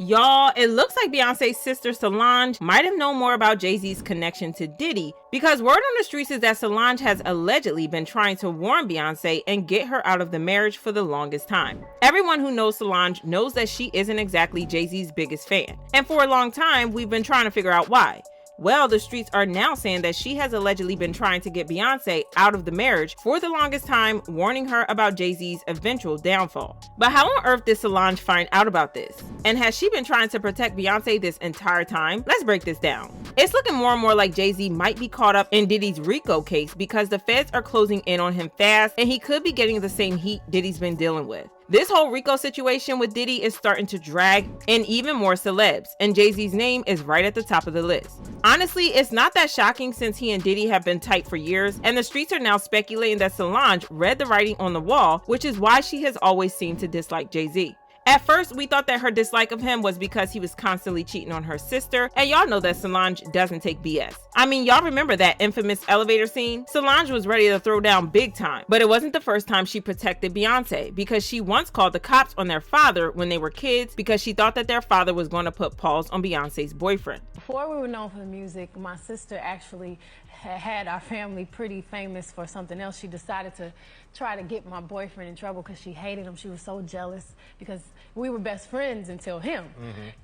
Y'all, it looks like Beyonce's sister Solange might have known more about Jay-Z's connection to Diddy, because word on the streets is that Solange has allegedly been trying to warn Beyonce and get her out of the marriage for the longest time. Everyone who knows Solange knows that she isn't exactly Jay-Z's biggest fan, and for a long time we've been trying to figure out why. Well, the streets are now saying that she has allegedly been trying to get Beyonce out of the marriage for the longest time, warning her about Jay-Z's eventual downfall. But how on earth did Solange find out about this? And has she been trying to protect Beyonce this entire time? Let's break this down. It's looking more and more like Jay-Z might be caught up in Diddy's RICO case because the feds are closing in on him fast, and he could be getting the same heat Diddy's been dealing with. This whole RICO situation with Diddy is starting to drag in even more celebs, and Jay-Z's name is right at the top of the list. Honestly, it's not that shocking since he and Diddy have been tight for years, and the streets are now speculating that Solange read the writing on the wall, which is why she has always seemed to dislike Jay-Z. At first, we thought that her dislike of him was because he was constantly cheating on her sister, and y'all know that Solange doesn't take BS. I mean, y'all remember that infamous elevator scene? Solange was ready to throw down big time, but it wasn't the first time she protected Beyonce, because she once called the cops on their father when they were kids because she thought that their father was going to put pause on Beyonce's boyfriend. Before we were known for the music, my sister actually had our family pretty famous for something else. She decided to try to get my boyfriend in trouble because she hated him. She was so jealous because we were best friends until him.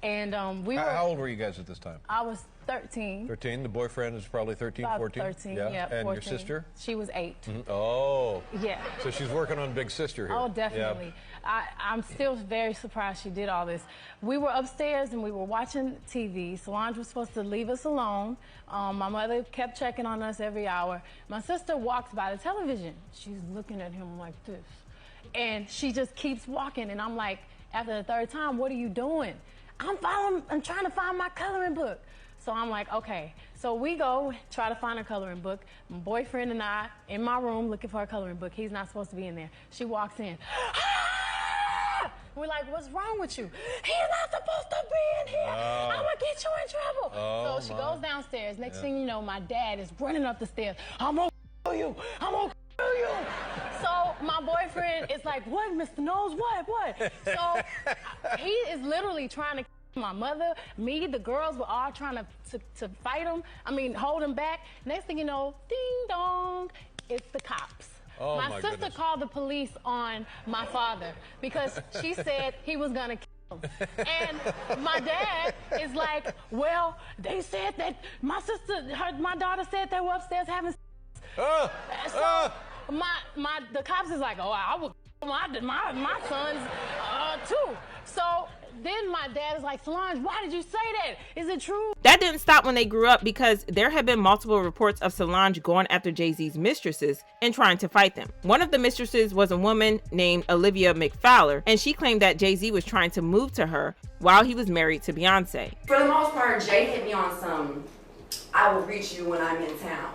And How old were you guys at this time? I was 13. 13. The boyfriend is probably 13, About 14? 13, yeah, And 14. your sister? She was 8. Oh. Yeah. So she's working on Big Sister here. Oh, definitely. I'm still very surprised she did all this. We were upstairs and we were watching TV. Solange was supposed to leave us alone. My mother kept checking on us every hour. My sister walks by the television. She's looking at him like this. And she just keeps walking. And I'm like, after the third time, what are you doing? I'm trying to find my coloring book. So I'm like, okay. So we go try to find a coloring book. My boyfriend and I in my room looking for a coloring book. He's not supposed to be in there. She walks in. We're like, what's wrong with you? He's not supposed to be in here. I'm gonna get you in trouble. So she goes downstairs. Next thing you know, my dad is running up the stairs. I'm gonna kill you. I'm gonna kill you. So my boyfriend is like, what, Mr. Knowles? What? So he is literally trying to kill my mother, me, the girls were all trying to fight him. I mean, hold him back. Next thing you know, ding dong, it's the cops. Oh, my sister goodness. called the police on my father because she said he was gonna kill him. And my dad is like, well, they said that my daughter said they were upstairs having sex. So the cops is like, oh, I would kill my sons too. So then my dad is like, Solange, why did you say that? Is it true? That didn't stop when they grew up, because there had been multiple reports of Solange going after Jay-Z's mistresses and trying to fight them. One of the mistresses was a woman named Olivia McFowler, and she claimed that Jay-Z was trying to move to her while he was married to Beyonce. For the most part, Jay hit me on some, I will reach you when I'm in town.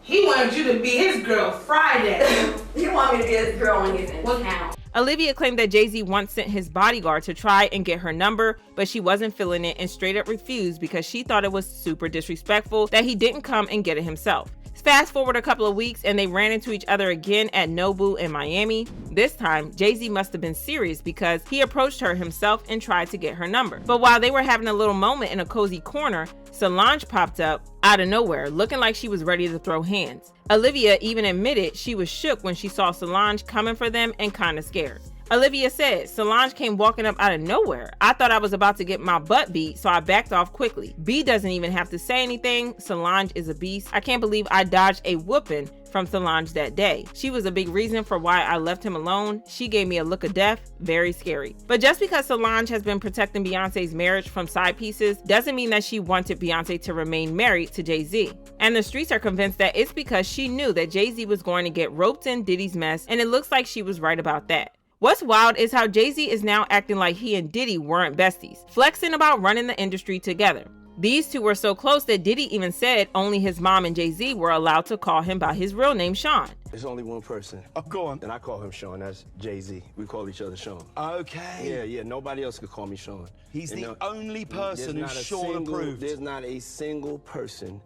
He wanted you to be his girl Friday. He wanted me to be his girl when he's in town. Olivia claimed that Jay-Z once sent his bodyguard to try and get her number, but she wasn't feeling it and straight up refused because she thought it was super disrespectful that he didn't come and get it himself. Fast forward a couple of weeks and they ran into each other again at Nobu in Miami. This time, Jay-Z must have been serious because he approached her himself and tried to get her number. But while they were having a little moment in a cozy corner, Solange popped up out of nowhere, looking like she was ready to throw hands. Olivia even admitted she was shook when she saw Solange coming for them and kind of scared. Olivia said, Solange came walking up out of nowhere. I thought I was about to get my butt beat, so I backed off quickly. B doesn't even have to say anything. Solange is a beast. I can't believe I dodged a whooping from Solange that day. She was a big reason for why I left him alone. She gave me a look of death. Very scary. But just because Solange has been protecting Beyonce's marriage from side pieces doesn't mean that she wanted Beyonce to remain married to Jay-Z. And the streets are convinced that it's because she knew that Jay-Z was going to get roped in Diddy's mess, and it looks like she was right about that. What's wild is how Jay-Z is now acting like he and Diddy weren't besties, flexing about running the industry together. These two were so close that Diddy even said only his mom and Jay-Z were allowed to call him by his real name, Sean. There's only one person. Oh, go on. And I call him Sean. That's Jay-Z. We call each other Sean. Okay. Yeah. Nobody else could call me Sean. He's the only person who's Sean approved. There's not a single person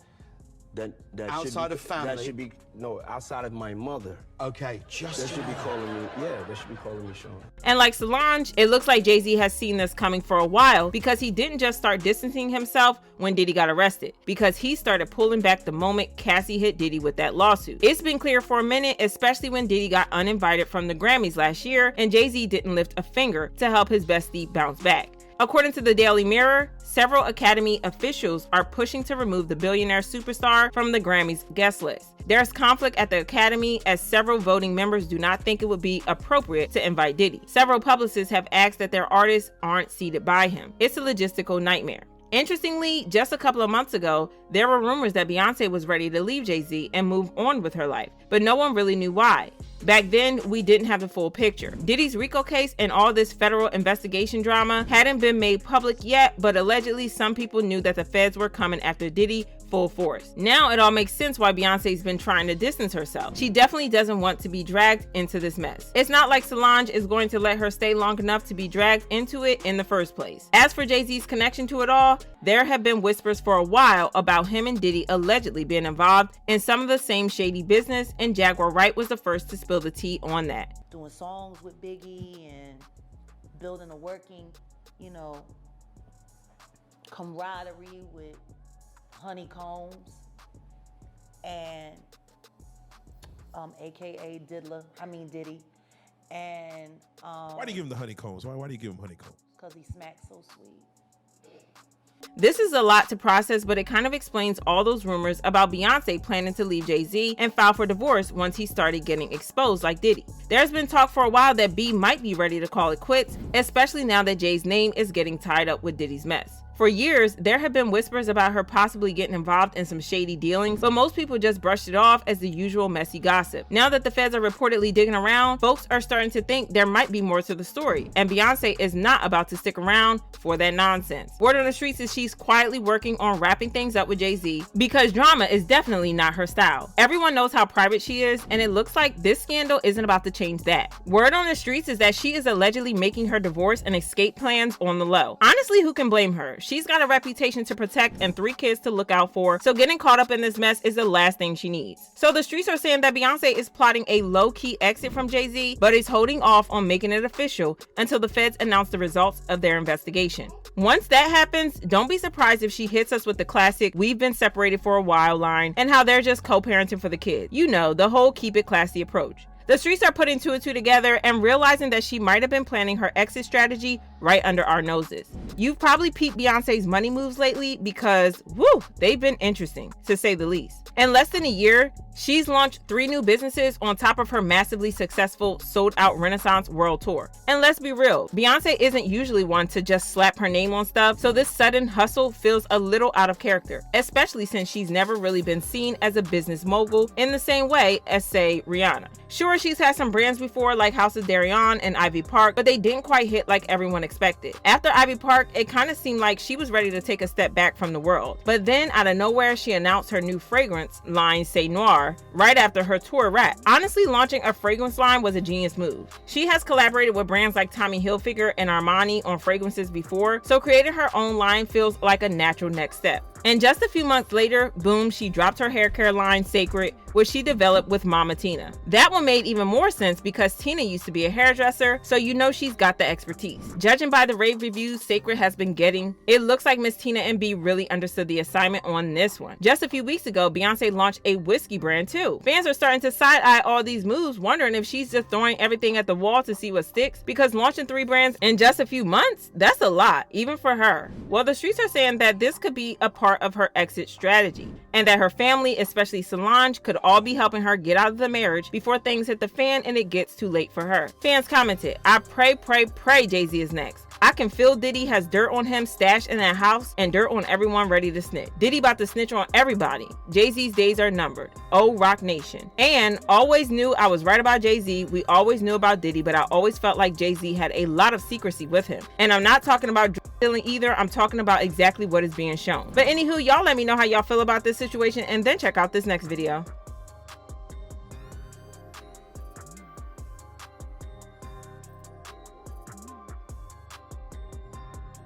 that Outside of family? That should be, no, outside of my mother. Okay, just That should be calling me, yeah, they should be calling me Sean. And like Solange, it looks like Jay-Z has seen this coming for a while because he didn't just start distancing himself when Diddy got arrested, because he started pulling back the moment Cassie hit Diddy with that lawsuit. It's been clear for a minute, especially when Diddy got uninvited from the Grammys last year and Jay-Z didn't lift a finger to help his bestie bounce back. According to the Daily Mirror, several Academy officials are pushing to remove the billionaire superstar from the Grammys guest list. There's conflict at the Academy as several voting members do not think it would be appropriate to invite Diddy. Several publicists have asked that their artists aren't seated by him. It's a logistical nightmare. Interestingly, just a couple of months ago, there were rumors that Beyonce was ready to leave Jay-Z and move on with her life, but no one really knew why. Back then, we didn't have the full picture. Diddy's RICO case and all this federal investigation drama hadn't been made public yet, but allegedly some people knew that the feds were coming after Diddy full force. Now it all makes sense why Beyonce's been trying to distance herself. She definitely doesn't want to be dragged into this mess. It's not like Solange is going to let her stay long enough to be dragged into it in the first place. As for Jay-Z's connection to it all, there have been whispers for a while about him and Diddy allegedly being involved in some of the same shady business, and Jaguar Wright was the first to spill the tea on that. Doing songs with Biggie and building a working, camaraderie with Honeycombs and aka Diddy, and why do you give him the honeycombs? Why do you give him honeycombs? Because he smacks so sweet. This is a lot to process, but it kind of explains all those rumors about Beyonce planning to leave Jay-Z and file for divorce once he started getting exposed like Diddy. There's been talk for a while that B might be ready to call it quits, especially now that Jay's name is getting tied up with Diddy's mess. For years, there have been whispers about her possibly getting involved in some shady dealings, but most people just brushed it off as the usual messy gossip. Now that the feds are reportedly digging around, folks are starting to think there might be more to the story, and Beyonce is not about to stick around for that nonsense. Word on the streets is she's quietly working on wrapping things up with Jay-Z because drama is definitely not her style. Everyone knows how private she is, and it looks like this scandal isn't about to change that. Word on the streets is that she is allegedly making her divorce and escape plans on the low. Honestly, who can blame her? She's got a reputation to protect and 3 kids to look out for, so getting caught up in this mess is the last thing she needs. So the streets are saying that Beyonce is plotting a low-key exit from Jay-Z, but is holding off on making it official until the feds announce the results of their investigation. Once that happens, don't be surprised if she hits us with the classic "we've been separated for a while" line and how they're just co-parenting for the kid. The whole keep it classy approach. The streets are putting 2 and 2 together and realizing that she might have been planning her exit strategy right under our noses. You've probably peeped Beyonce's money moves lately because, they've been interesting, to say the least. In less than a year, she's launched 3 new businesses on top of her massively successful sold-out Renaissance World Tour. And let's be real, Beyonce isn't usually one to just slap her name on stuff, so this sudden hustle feels a little out of character, especially since she's never really been seen as a business mogul in the same way as, say, Rihanna. Sure, she's had some brands before like House of Darion and Ivy Park, but they didn't quite hit like everyone expected. After Ivy Park, it kind of seemed like she was ready to take a step back from the world. But then out of nowhere, she announced her new fragrance line, Say Noir, right after her tour wrapped. Honestly, launching a fragrance line was a genius move. She has collaborated with brands like Tommy Hilfiger and Armani on fragrances before, so creating her own line feels like a natural next step. And just a few months later, boom, she dropped her hair care line, Sacred, which she developed with Mama Tina. That one made even more sense because Tina used to be a hairdresser, so she's got the expertise. Judging by the rave reviews Sacred has been getting, it looks like Miss Tina and B really understood the assignment on this one. Just a few weeks ago, Beyonce launched a whiskey brand too. Fans are starting to side-eye all these moves, wondering if she's just throwing everything at the wall to see what sticks, because launching 3 brands in just a few months, that's a lot, even for her. Well, the streets are saying that this could be a part of her exit strategy, and that her family, especially Solange, could all be helping her get out of the marriage before things hit the fan and it gets too late for her. Fans commented, "I pray Jay-Z is next. I can feel Diddy has dirt on him stashed in that house and dirt on everyone ready to snitch. Diddy about to snitch on everybody. Jay-Z's days are numbered. Oh, Rock Nation." And always knew I was right about Jay-Z. We always knew about Diddy, but I always felt like Jay-Z had a lot of secrecy with him. And I'm not talking about dealing either. I'm talking about exactly what is being shown. But anywho, y'all let me know how y'all feel about this situation and then check out this next video.